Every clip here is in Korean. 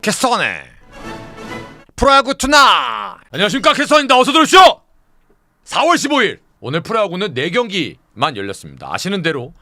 캐스터네 프로야구 투나. 안녕하십니까, 캐스터입니다. 어서 들어오시오. 4월 15일 오늘 프로야구는 4경기만 열렸습니다. 아시는 대로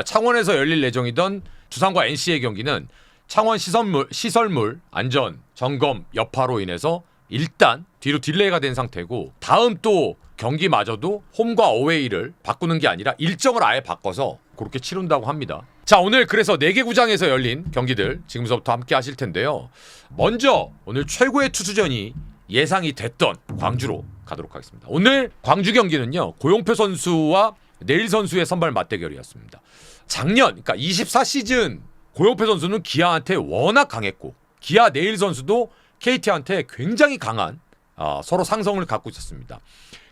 창원에서 열릴 예정이던 두산과 NC의 경기는 창원 시설물 안전 점검 여파로 인해서 일단 뒤로 딜레이가 된 상태고, 다음 또 경기마저도 홈과 어웨이를 바꾸는 게 아니라 일정을 아예 바꿔서 그렇게 치른다고 합니다. 자, 오늘 그래서 4개 구장에서 열린 경기들 지금부터 함께 하실 텐데요. 먼저 오늘 최고의 투수전이 예상이 됐던 광주로 가도록 하겠습니다. 오늘 광주 경기는요, 고용표 선수와 내일 선수의 선발 맞대결이었습니다. 작년, 그러니까 24시즌 고용표 선수는 기아한테 워낙 강했고, 기아 내일 선수도 KT한테 굉장히 강한 서로 상성을 갖고 있었습니다.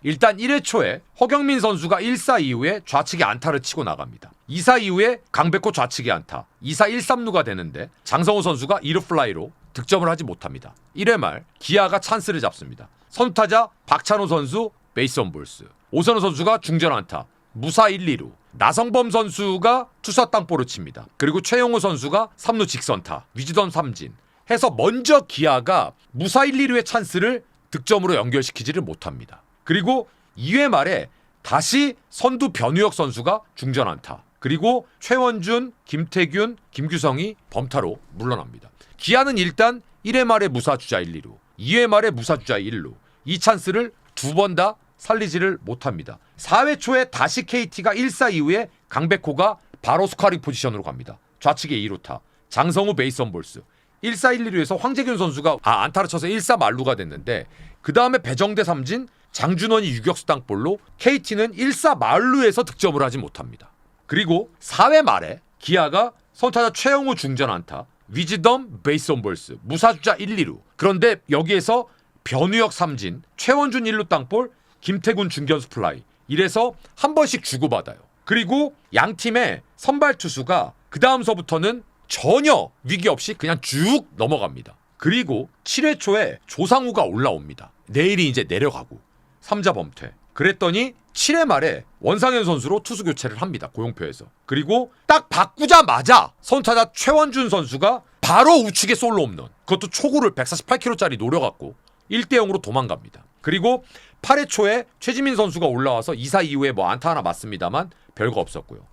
일단 1회 초에 허경민 선수가 1사 이후에 좌측에 안타를 치고 나갑니다. 2사 이후에 강백호 좌측에 안타, 2사 1-3루가 되는데 장성호 선수가 2루 플라이로 득점을 하지 못합니다. 1회 말 기아가 찬스를 잡습니다. 선타자 박찬호 선수 베이스 온볼스, 오선호 선수가 중전 안타, 무사 1, 2루, 나성범 선수가 투사 땅볼을 칩니다. 그리고 최용호 선수가 3루 직선타, 위즈덤 삼진 해서 먼저 기아가 무사 1, 2루의 찬스를 득점으로 연결시키지를 못합니다. 그리고 2회 말에 다시 선두 변우혁 선수가 중전 안타, 그리고 최원준, 김태균, 김규성이 범타로 물러납니다. 기아는 일단 1회 말에 무사 주자 1, 2루, 2회 말에 무사 주자 1루, 이 찬스를 두 번 다 살리지를 못합니다. 4회 초에 다시 KT가 1사 이후에 강백호가 바로 스코어링 포지션으로 갑니다. 좌측에 2루타, 장성우 베이스 온볼스, 1사 1, 2루에서 황재균 선수가 안타를 쳐서 1사 만루가 됐는데, 그 다음에 배정대 삼진, 장준원이 유격수 땅볼로 KT는 1사 만루에서 득점을 하지 못합니다. 그리고 4회 말에 기아가 선타자 최영우 중전 안타, 위즈덤 베이스 온볼스, 무사주자 1, 2루. 그런데 여기에서 변우혁 삼진, 최원준 1루 땅볼, 김태군 중견수 플라이, 이래서 한 번씩 주고받아요. 그리고 양 팀의 선발 투수가 그 다음서부터는 전혀 위기 없이 그냥 쭉 넘어갑니다. 그리고 7회 초에 조상우가 올라옵니다. 내일이 이제 내려가고 3자 범퇴. 그랬더니 7회 말에 원상현 선수로 투수 교체를 합니다. 고용표에서. 그리고 딱 바꾸자마자 선타자 최원준 선수가 바로 우측에 솔로 홈런. 그것도 초구를 148km짜리 노려갖고 1대0으로 도망갑니다. 그리고 8회 초에 최지민 선수가 올라와서 2사 이후에 안타 하나 맞습니다만 별거 없었고요.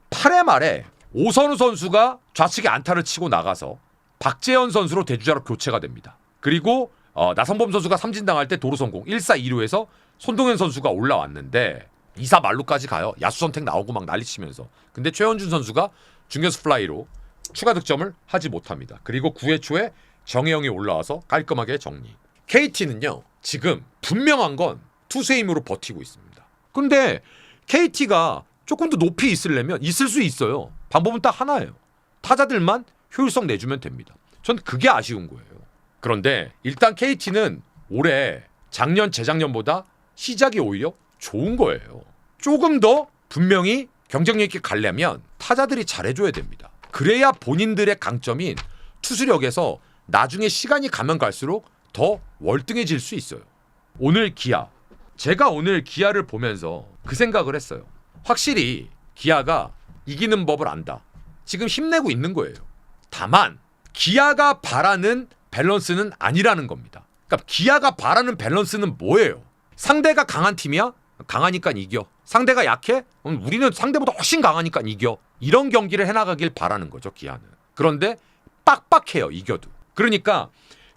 8회 말에 오선우 선수가 좌측에 안타를 치고 나가서 박재현 선수로 대주자로 교체가 됩니다. 그리고 나성범 선수가 삼진당할 때 도루 성공, 1사 2루에서 손동현 선수가 올라왔는데 2사 말루까지 가요. 야수 선택 나오고 막 난리치면서. 근데 최원준 선수가 중견수 플라이로 추가 득점을 하지 못합니다. 그리고 9회 초에 정혜영이 올라와서 깔끔하게 정리. KT는요, 지금 분명한 건 투수의 힘으로 버티고 있습니다. 근데 KT가 조금 더 높이 있으려면 있을 수 있어요. 방법은 딱 하나예요. 타자들만 효율성 내주면 됩니다. 전 그게 아쉬운 거예요. 그런데 일단 KT는 올해 작년, 재작년보다 시작이 오히려 좋은 거예요. 조금 더 분명히 경쟁력 있게 가려면 타자들이 잘해줘야 됩니다. 그래야 본인들의 강점인 투수력에서 나중에 시간이 가면 갈수록 더 월등해질 수 있어요. 오늘 기아, 제가 오늘 기아를 보면서 그 생각을 했어요. 확실히 기아가 이기는 법을 안다. 지금 힘내고 있는 거예요. 다만 기아가 바라는 밸런스는 아니라는 겁니다. 그러니까 기아가 바라는 밸런스는 뭐예요? 상대가 강한 팀이야? 강하니까 이겨. 상대가 약해? 우리는 상대보다 훨씬 강하니까 이겨. 이런 경기를 해나가길 바라는 거죠, 기아는. 그런데 빡빡해요, 이겨도. 그러니까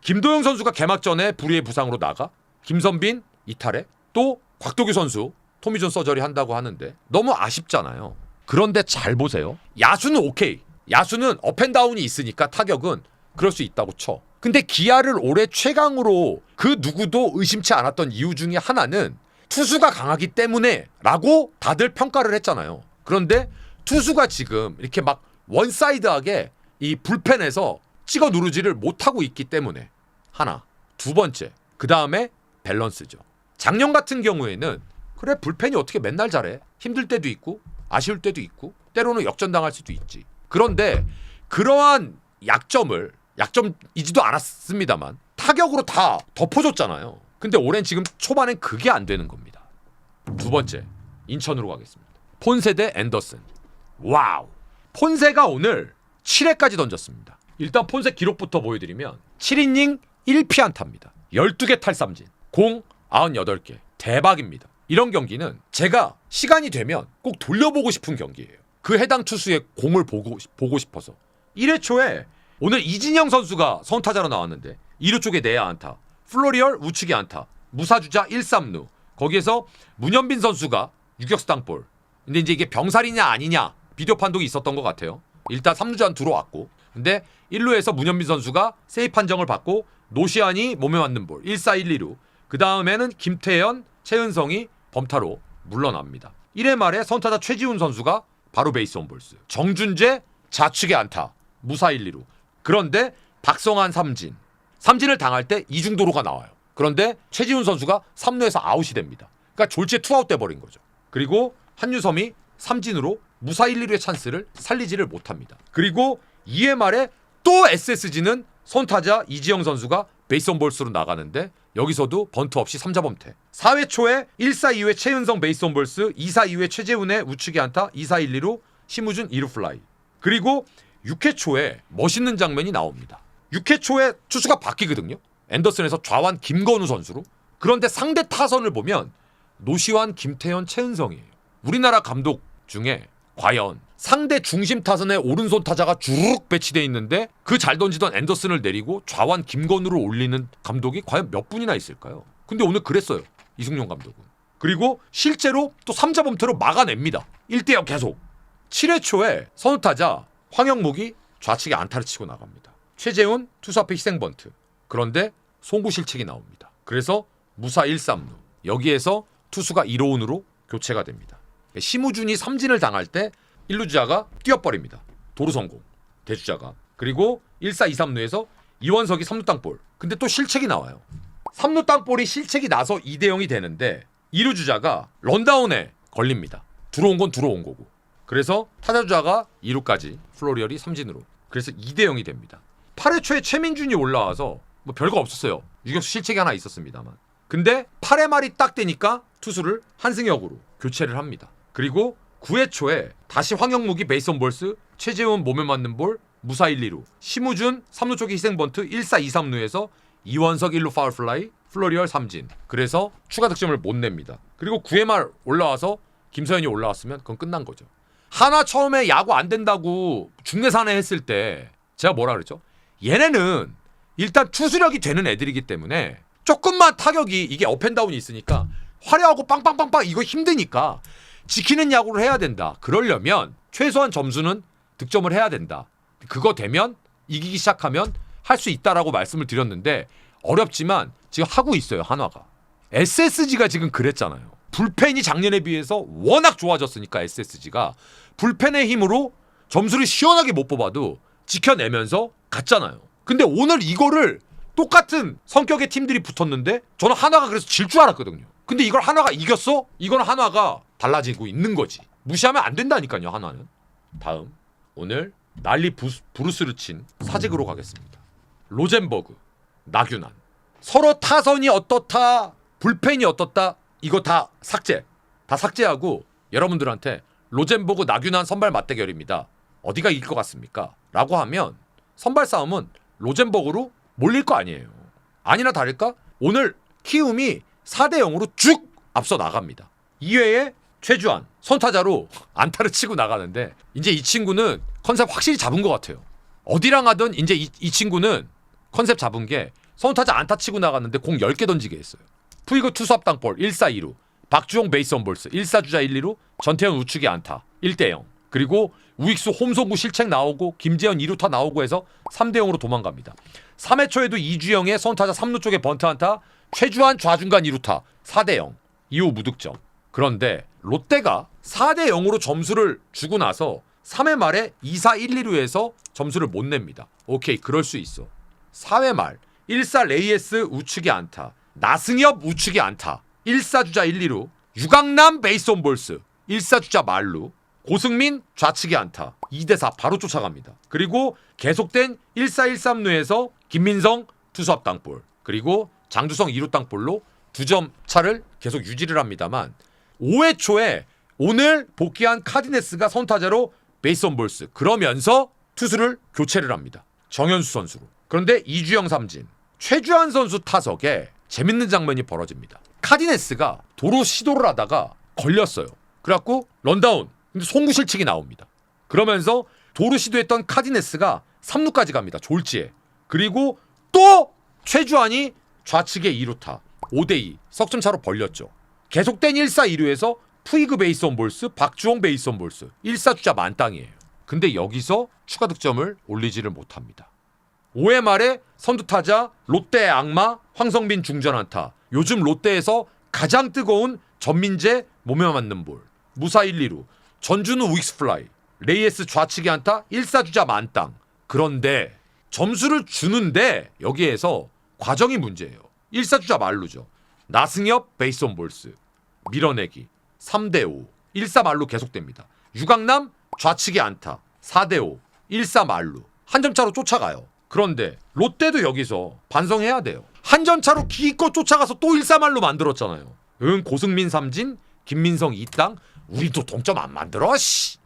김도영 선수가 개막전에 불의의 부상으로 나가, 김선빈 이탈해, 또 곽도규 선수 토미존 서저리 한다고 하는데 너무 아쉽잖아요. 그런데 잘 보세요. 야수는 오케이. 야수는 업앤다운이 있으니까 타격은 그럴 수 있다고 쳐. 근데 기아를 올해 최강으로 그 누구도 의심치 않았던 이유 중에 하나는 투수가 강하기 때문에 라고 다들 평가를 했잖아요. 그런데 투수가 지금 이렇게 막 원사이드하게 이 불펜에서 찍어 누르지를 못하고 있기 때문에 하나. 두 번째, 그 다음에 밸런스죠. 작년 같은 경우에는 그래, 불펜이 어떻게 맨날 잘해. 힘들 때도 있고 아쉬울 때도 있고 때로는 역전당할 수도 있지. 그런데 그러한 약점이지도 않았습니다만 타격으로 다 덮어줬잖아요. 근데 올해는 지금 초반엔 그게 안 되는 겁니다. 두 번째, 인천으로 가겠습니다. 폰세 대 앤더슨. 와우. 폰세가 오늘 7회까지 던졌습니다. 일단 폰셋 기록부터 보여드리면 7이닝 1피안타입니다. 12개 탈삼진, 공 98개. 대박입니다. 이런 경기는 제가 시간이 되면 꼭 돌려보고 싶은 경기예요. 그 해당 투수의 공을 보고 싶어서. 1회 초에 오늘 이진영 선수가 선타자로 나왔는데 2루 쪽에 내야 안타, 플로리얼 우측에 안타, 무사주자 1-3루. 거기에서 문현빈 선수가 유격수 땅볼. 근데 이제 이게 병살이냐 아니냐 비디오 판독이 있었던 것 같아요. 일단 3루전 들어왔고, 근데 1루에서 문현빈 선수가 세이프 판정을 받고 노시안이 몸에 맞는 볼 1-4, 1-2루. 그 다음에는 김태현, 최은성이 범타로 물러납니다. 1회 말에 선타자 최지훈 선수가 바로 베이스 온볼스, 정준재 좌측에 안타, 무사 1-2루. 그런데 박성환 삼진을 당할 때 이중도로가 나와요. 그런데 최지훈 선수가 3루에서 아웃이 됩니다. 그러니까 졸지에 투아웃 돼버린 거죠. 그리고 한유섬이 삼진으로 무사 1-2루의 찬스를 살리지를 못합니다. 그리고 2회 말에 또 SSG는 선타자 이지영 선수가 베이스 온볼스로 나가는데 여기서도 번트 없이 3자범퇴. 4회 초에 1-4 2회 최은성 베이스 온볼스, 2-4 2회 최재훈의 우측에 안타, 2-4 1-2루 심우준 2루 플라이. 그리고 6회 초에 멋있는 장면이 나옵니다. 6회 초에 투수가 바뀌거든요. 앤더슨에서 좌완 김건우 선수로. 그런데 상대 타선을 보면 노시환, 김태현, 최은성이에요. 우리나라 감독 중에 과연 상대 중심 타선에 오른손 타자가 주르륵 배치되어 있는데 그 잘 던지던 앤더슨을 내리고 좌완 김건우를 올리는 감독이 과연 몇 분이나 있을까요? 근데 오늘 그랬어요, 이승용 감독은. 그리고 실제로 또 3자범퇴로 막아냅니다. 1대0 계속. 7회 초에 선타자 황영묵이 좌측에 안타를 치고 나갑니다. 최재훈 투수 앞에 희생번트. 그런데 송구 실책이 나옵니다. 그래서 무사 1-3루. 여기에서 투수가 1호운으로 교체가 됩니다. 심우준이 삼진을 당할 때 1루 주자가 뛰어버립니다. 도루 성공. 대주자가. 그리고 1-4, 2-3루에서 이원석이 3루 땅볼. 근데 또 실책이 나와요. 3루 땅볼이 실책이 나서 2대0이 되는데 2루 주자가 런다운에 걸립니다. 들어온 건 들어온 거고. 그래서 타자 주자가 2루까지, 플로리얼이 삼진으로. 그래서 2대0이 됩니다. 8회 초에 최민준이 올라와서 뭐 별거 없었어요. 유격수 실책이 하나 있었습니다만. 근데 8회 말이 딱 되니까 투수를 한승혁으로 교체를 합니다. 그리고 9회 초에 다시 황영묵이 베이스 온볼스, 최재훈 몸에 맞는 볼, 무사 1-2루, 심우준 3루 쪽에 희생번트 1-4, 2-3루에서 이원석 1루 파울 플라이, 플로리얼 삼진. 그래서 추가 득점을 못 냅니다. 그리고 9회 말 올라와서 김서현이 올라왔으면 그건 끝난 거죠. 하나 처음에 야구 안 된다고 중내산에 했을 때 제가 뭐라 그랬죠? 얘네는 일단 투수력이 되는 애들이기 때문에 조금만 타격이 이게 업앤다운이 있으니까 화려하고 빵빵빵빵 이거 힘드니까 지키는 야구를 해야 된다. 그러려면 최소한 점수는 득점을 해야 된다. 그거 되면 이기기 시작하면 할 수 있다라고 말씀을 드렸는데 어렵지만 지금 하고 있어요, 한화가. SSG가 지금 그랬잖아요. 불펜이 작년에 비해서 워낙 좋아졌으니까 SSG가 불펜의 힘으로 점수를 시원하게 못 뽑아도 지켜내면서 갔잖아요. 근데 오늘 이거를 똑같은 성격의 팀들이 붙었는데 저는 한화가 그래서 질 줄 알았거든요. 근데 이걸 한화가 이겼어? 이건 한화가 달라지고 있는 거지. 무시하면 안 된다니까요, 한화는. 다음, 오늘 난리 부르스를 친 사직으로 가겠습니다. 로젠버그, 나균환. 서로 타선이 어떻다, 불펜이 어떻다, 이거 다 삭제. 다 삭제하고 여러분들한테 로젠버그, 나균환 선발 맞대결입니다. 어디가 이길 것 같습니까? 라고 하면 선발 싸움은 로젠버그로 몰릴 거 아니에요. 아니나 다를까? 오늘 키움이 4대0으로 쭉 앞서 나갑니다. 2회에 최주환 선타자로 안타를 치고 나가는데 이제 이 친구는 컨셉 확실히 잡은 것 같아요. 어디랑 하든 이제 이 친구는 컨셉 잡은 게 선타자 안타 치고 나갔는데 공 10개 던지게 했어요. 푸이그 투수 앞 땅볼 1-4 2루, 박주홍 베이스 온볼스 1-4 주자 1-2루, 전태현 우측에 안타 1대0. 그리고 우익수 홈송구 실책 나오고 김재현 2루타 나오고 해서 3대0으로 도망갑니다. 3회 초에도 이주영의 선타자 3루 쪽에 번트 안타, 최주환 좌중간 2루타 4대0. 이후 무득점. 그런데 롯데가 4대0으로 점수를 주고 나서 3회 말에 2-4 1-2루에서 점수를 못 냅니다. 오케이, 그럴 수 있어. 4회 말 1-4 레이에스 우측에 안타, 나승엽 우측에 안타, 1-4 주자 1-2루, 유강남 베이스 온볼스 1-4 주자 말루, 고승민 좌측에 안타, 2대4 바로 쫓아갑니다. 그리고 계속된 1-4 1-3루에서 김민성 투수 앞 땅볼, 그리고 장두성 2루 땅볼로 2점 차를 계속 유지를 합니다만 5회 초에 오늘 복귀한 카디네스가 선타자로 베이스 온볼스, 그러면서 투수를 교체를 합니다. 정현수 선수로. 그런데 이주영 삼진, 최주환 선수 타석에 재밌는 장면이 벌어집니다. 카디네스가 도로 시도를 하다가 걸렸어요. 그래갖고 런다운, 근데 송구 실책이 나옵니다. 그러면서 도루 시도했던 카디네스가 3루까지 갑니다. 졸지에. 그리고 또 최주환이 좌측에 2루타 5대2 석점 차로 벌렸죠. 계속된 1사 2루에서 푸이그 베이스 온 볼스, 박주홍 베이스 온 볼스 1사주자 만땅이에요. 근데 여기서 추가 득점을 올리지를 못합니다. 5회 말에 선두타자 롯데의 악마 황성빈 중전 안타. 요즘 롯데에서 가장 뜨거운 전민재 몸에 맞는 볼. 무사 1, 2루. 전준우 우익스 플라이. 레이에스 좌측에 안타 1사주자 만땅. 그런데 점수를 주는데 여기에서 과정이 문제예요. 1사주자 말루죠. 나승엽 베이스 온 볼스. 밀어내기 3대5 1사 말루 계속됩니다. 유강남 좌측에 안타 4대5 1사 말루. 한 점 차로 쫓아가요. 그런데 롯데도 여기서 반성해야 돼요. 한 점 차로 기껏 쫓아가서 또 1사 말루 만들었잖아요. 고승민 삼진, 김민성 2땅. 우리도 동점 안 만들어. 씨.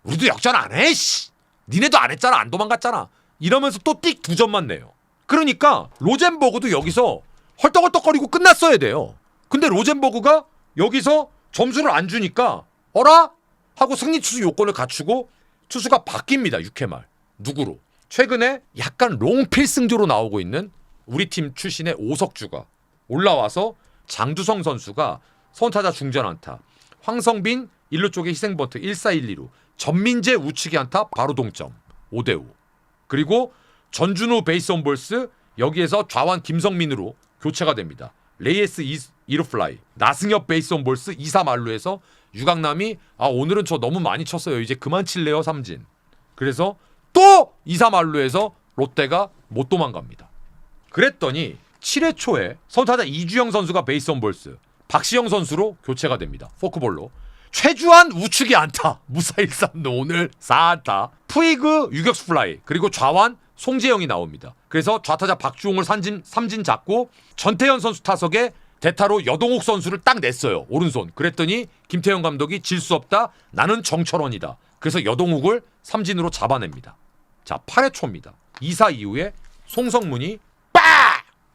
우리도 역전 안 해. 씨. 니네도 안 했잖아. 안 도망갔잖아. 이러면서 또 띡 2점만 내요. 그러니까 로젠버그도 여기서 헐떡헐떡거리고 끝났어야 돼요. 근데 로젠버그가 여기서 점수를 안 주니까 어라? 하고 승리 투수 요건을 갖추고 투수가 바뀝니다. 6회 말. 누구로? 최근에 약간 롱필승조로 나오고 있는 우리 팀 출신의 오석주가 올라와서 장두성 선수가 선타자 중전 안타, 황성빈 1루 쪽에 희생번트 1사 1, 2루, 전민재 우측에 안타 바로 동점 5대5. 그리고 전준우 베이스 온 볼스 여기에서 좌완 김성민으로 교체가 됩니다. 레이에스 2루 플라이, 나승엽 베이스 온 볼스 2사 말루에서 유강남이 오늘은 저 너무 많이 쳤어요. 이제 그만 칠래요 삼진. 그래서 또 2사 말루에서 롯데가 못 도망갑니다. 그랬더니 7회 초에 선타자 이주영 선수가 베이스 온 볼스, 박시영 선수로 교체가 됩니다. 포크볼로. 최주환 우측에 안타 무사 1-3루 오늘 4안타. 푸이그 유격수 플라이. 그리고 좌완 송재영이 나옵니다. 그래서 좌타자 박주홍을 삼진 잡고 전태현 선수 타석에 대타로 여동욱 선수를 딱 냈어요. 오른손. 그랬더니 김태형 감독이 질 수 없다. 나는 정철원이다. 그래서 여동욱을 삼진으로 잡아냅니다. 자, 8회 초입니다. 2사 이후에 송성문이 빡!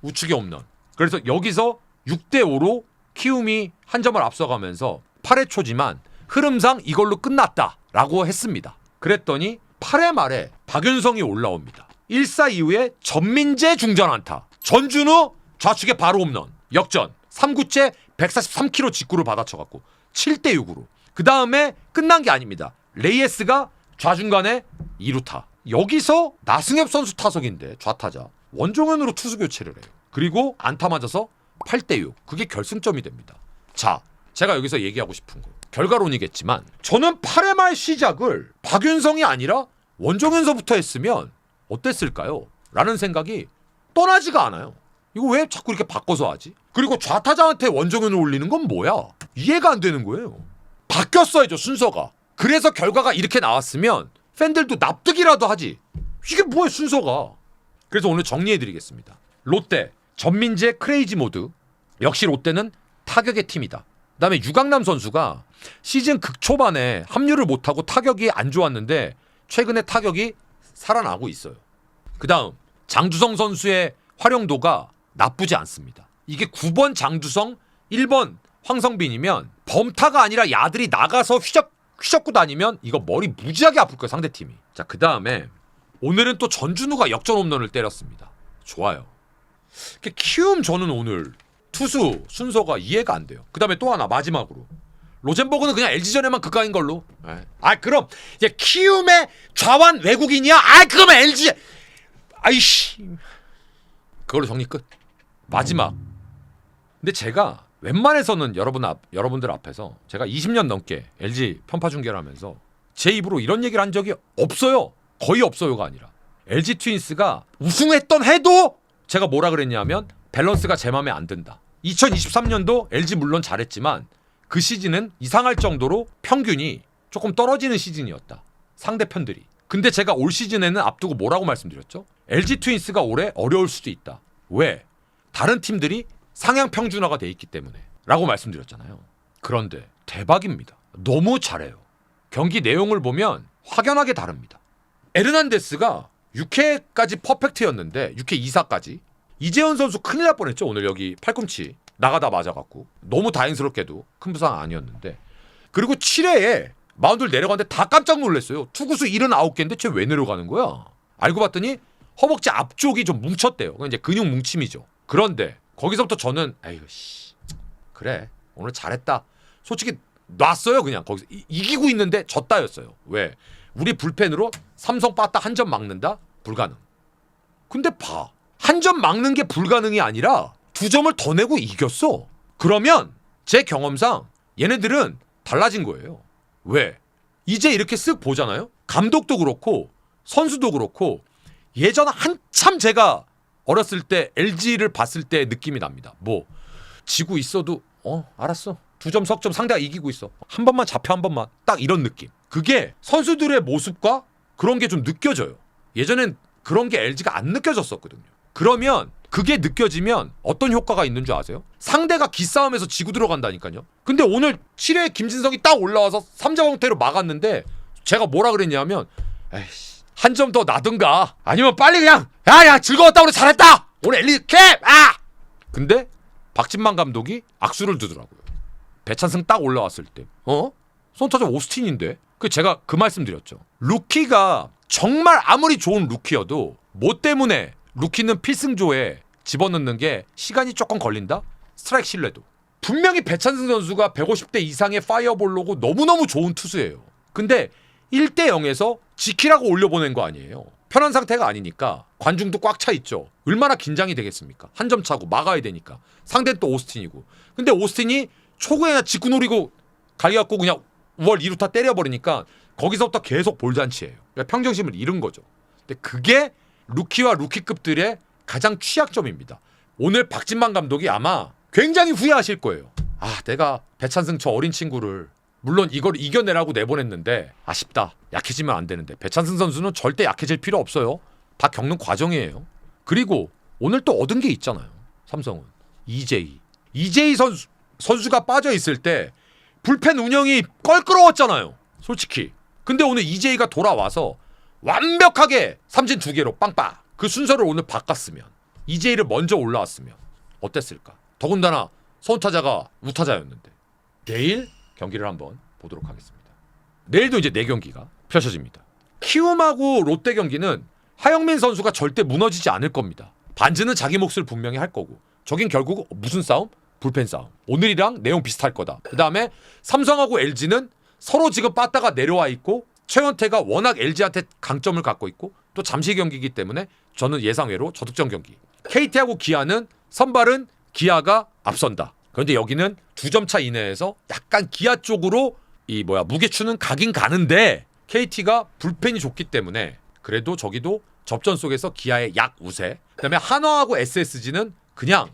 우측에 홈런. 그래서 여기서 6대5로 키움이 한 점을 앞서가면서 8회 초지만 흐름상 이걸로 끝났다라고 했습니다. 그랬더니 8회 말에 박윤성이 올라옵니다. 1사 이후에 전민재 중전 안타, 전준우 좌측에 바로 홈런, 역전. 3구째 143km 직구를 받아쳐갖고 7대6으로. 그 다음에 끝난 게 아닙니다. 레이에스가 좌중간에 2루타. 여기서 나승엽 선수 타석인데 좌타자 원종현으로 투수 교체를 해요. 그리고 안타 맞아서 8대6. 그게 결승점이 됩니다. 자, 제가 여기서 얘기하고 싶은 거 결과론이겠지만 저는 8회 말 시작을 박윤성이 아니라 원종현서부터 했으면 어땠을까요? 라는 생각이 떠나지가 않아요. 이거 왜 자꾸 이렇게 바꿔서 하지? 그리고 좌타자한테 원종현을 올리는 건 뭐야? 이해가 안 되는 거예요. 바뀌었어야죠, 순서가. 그래서 결과가 이렇게 나왔으면 팬들도 납득이라도 하지. 이게 뭐야, 순서가. 그래서 오늘 정리해드리겠습니다. 롯데 전민재 크레이지 모드. 역시 롯데는 타격의 팀이다. 그다음에 유강남 선수가 시즌 극초반에 합류를 못하고 타격이 안 좋았는데 최근에 타격이 살아나고 있어요. 그다음 장두성 선수의 활용도가 나쁘지 않습니다. 이게 9번 장두성, 1번 황성빈이면 범타가 아니라 야들이 나가서 휘젓고 다니면 이거 머리 무지하게 아플 거예요, 상대팀이. 자, 그다음에 오늘은 또 전준우가 역전 홈런을 때렸습니다. 좋아요. 키움 저는 오늘 투수 순서가 이해가 안 돼요. 그 다음에 또 하나 마지막으로 로젠버그는 그냥 LG전에만 극강인 걸로. 그럼 이제 키움의 좌완 외국인이야? 그러면 LG 아이씨 그걸로 정리 끝. 마지막. 근데 제가 웬만해서는 여러분들 앞에서 제가 20년 넘게 LG 편파 중계를 하면서 제 입으로 이런 얘기를 한 적이 없어요. 거의 없어요가 아니라 LG 트윈스가 우승했던 해도 제가 뭐라 그랬냐면 밸런스가 제 맘에 안 든다. 2023년도 LG 물론 잘했지만 그 시즌은 이상할 정도로 평균이 조금 떨어지는 시즌이었다. 상대편들이. 근데 제가 올 시즌에는 앞두고 뭐라고 말씀드렸죠? LG 트윈스가 올해 어려울 수도 있다. 왜? 다른 팀들이 상향 평준화가 돼 있기 때문에 라고 말씀드렸잖아요. 그런데 대박입니다. 너무 잘해요. 경기 내용을 보면 확연하게 다릅니다. 에르난데스가 6회까지 퍼펙트였는데 6회 2사까지 이재현 선수 큰일 날 뻔했죠. 오늘 여기 팔꿈치 나가다 맞아갖고 너무 다행스럽게도 큰 부상 아니었는데 그리고 7회에 마운드를 내려가는데 다 깜짝 놀랐어요. 투구수 79개인데 쟤 왜 내려가는 거야? 알고 봤더니 허벅지 앞쪽이 좀 뭉쳤대요. 그건 이제 근육 뭉침이죠. 그런데 거기서부터 저는 에휴 씨 그래 오늘 잘했다. 솔직히 놨어요. 그냥 거기서 이기고 있는데 졌다였어요. 왜? 우리 불펜으로 삼성 빠따 한 점 막는다? 불가능. 근데 봐. 한 점 막는 게 불가능이 아니라 2점을 더 내고 이겼어. 그러면 제 경험상 얘네들은 달라진 거예요. 왜? 이제 이렇게 쓱 보잖아요. 감독도 그렇고 선수도 그렇고 예전 한참 제가 어렸을 때 LG를 봤을 때 느낌이 납니다. 뭐 지고 있어도 알았어. 2점 석점 상대가 이기고 있어. 한 번만 잡혀 한 번만. 딱 이런 느낌. 그게 선수들의 모습과 그런 게 좀 느껴져요. 예전엔 그런 게 LG가 안 느껴졌었거든요. 그러면 그게 느껴지면 어떤 효과가 있는 줄 아세요? 상대가 기싸움에서 지고 들어간다니까요. 근데 오늘 7회에 김진성이 딱 올라와서 3자왕태로 막았는데 제가 뭐라 그랬냐면 에이씨 한 점 더 나든가 아니면 빨리 그냥 야야 즐거웠다 우리 잘했다 오늘 엘리 캡! 근데 박진만 감독이 악수를 두더라고요. 배찬승 딱 올라왔을 때 손타자 오스틴인데 제가 그 말씀 드렸죠. 루키가 정말 아무리 좋은 루키여도 뭐 때문에 루키는 필승조에 집어넣는 게 시간이 조금 걸린다? 스트라이크 신뢰도. 분명히 배찬승 선수가 150대 이상의 파이어볼로고 너무너무 좋은 투수예요. 근데 1대 0에서 지키라고 올려보낸 거 아니에요. 편한 상태가 아니니까 관중도 꽉 차 있죠. 얼마나 긴장이 되겠습니까? 한 점 차고 막아야 되니까. 상대는 또 오스틴이고. 근데 오스틴이 초구에나 직구 노리고 갈겨갖고 그냥 5월 2루타 때려버리니까 거기서부터 계속 볼잔치예요. 그러니까 평정심을 잃은 거죠. 근데 그게 루키와 루키급들의 가장 취약점입니다. 오늘 박진만 감독이 아마 굉장히 후회하실 거예요. 내가 배찬승 저 어린 친구를 물론 이걸 이겨내라고 내보냈는데 아쉽다. 약해지면 안 되는데. 배찬승 선수는 절대 약해질 필요 없어요. 다 겪는 과정이에요. 그리고 오늘 또 얻은 게 있잖아요. 삼성은 이재희 선수가 빠져 있을 때 불펜 운영이 껄끄러웠잖아요. 솔직히. 근데 오늘 이재희가 돌아와서 완벽하게 삼진 2개로 빵빵 그 순서를 오늘 바꿨으면 이재희를 먼저 올라왔으면 어땠을까? 더군다나 선타자가 우타자였는데. 내일 경기를 한번 보도록 하겠습니다. 내일도 이제 4경기가 펼쳐집니다. 키움하고 롯데 경기는 하영민 선수가 절대 무너지지 않을 겁니다. 반즈는 자기 몫을 분명히 할 거고 저긴 결국 무슨 싸움? 불펜 싸움. 오늘이랑 내용 비슷할 거다. 그 다음에 삼성하고 LG는 서로 지금 빠따가 내려와 있고 최원태가 워낙 LG한테 강점을 갖고 있고 또 잠시 경기이기 때문에 저는 예상외로 저득점 경기. KT하고 기아는 선발은 기아가 앞선다. 그런데 여기는 2점 차 이내에서 약간 기아 쪽으로 무게추는 가긴 가는데 KT가 불펜이 좋기 때문에 그래도 저기도 접전 속에서 기아의 약 우세. 그다음에 한화하고 SSG는 그냥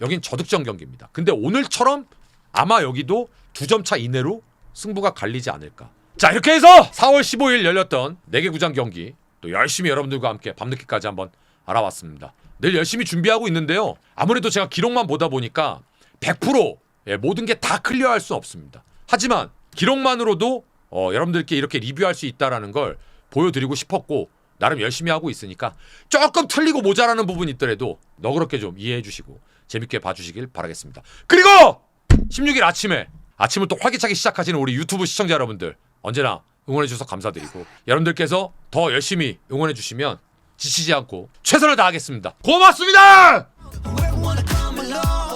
여긴 저득점 경기입니다. 근데 오늘처럼 아마 여기도 2점 차 이내로 승부가 갈리지 않을까. 자, 이렇게 해서 4월 15일 열렸던 4개 구장 경기 또 열심히 여러분들과 함께 밤늦게까지 한번 알아봤습니다. 늘 열심히 준비하고 있는데요. 아무래도 제가 기록만 보다 보니까 100% 모든 게 다 클리어할 수는 없습니다. 하지만 기록만으로도 여러분들께 이렇게 리뷰할 수 있다는 걸 보여드리고 싶었고 나름 열심히 하고 있으니까 조금 틀리고 모자라는 부분이 있더라도 너그럽게 좀 이해해 주시고 재밌게 봐주시길 바라겠습니다. 그리고 16일 아침을 또 활기차게 시작하시는 우리 유튜브 시청자 여러분들 언제나 응원해 주셔서 감사드리고 여러분들께서 더 열심히 응원해 주시면 지치지 않고 최선을 다하겠습니다. 고맙습니다.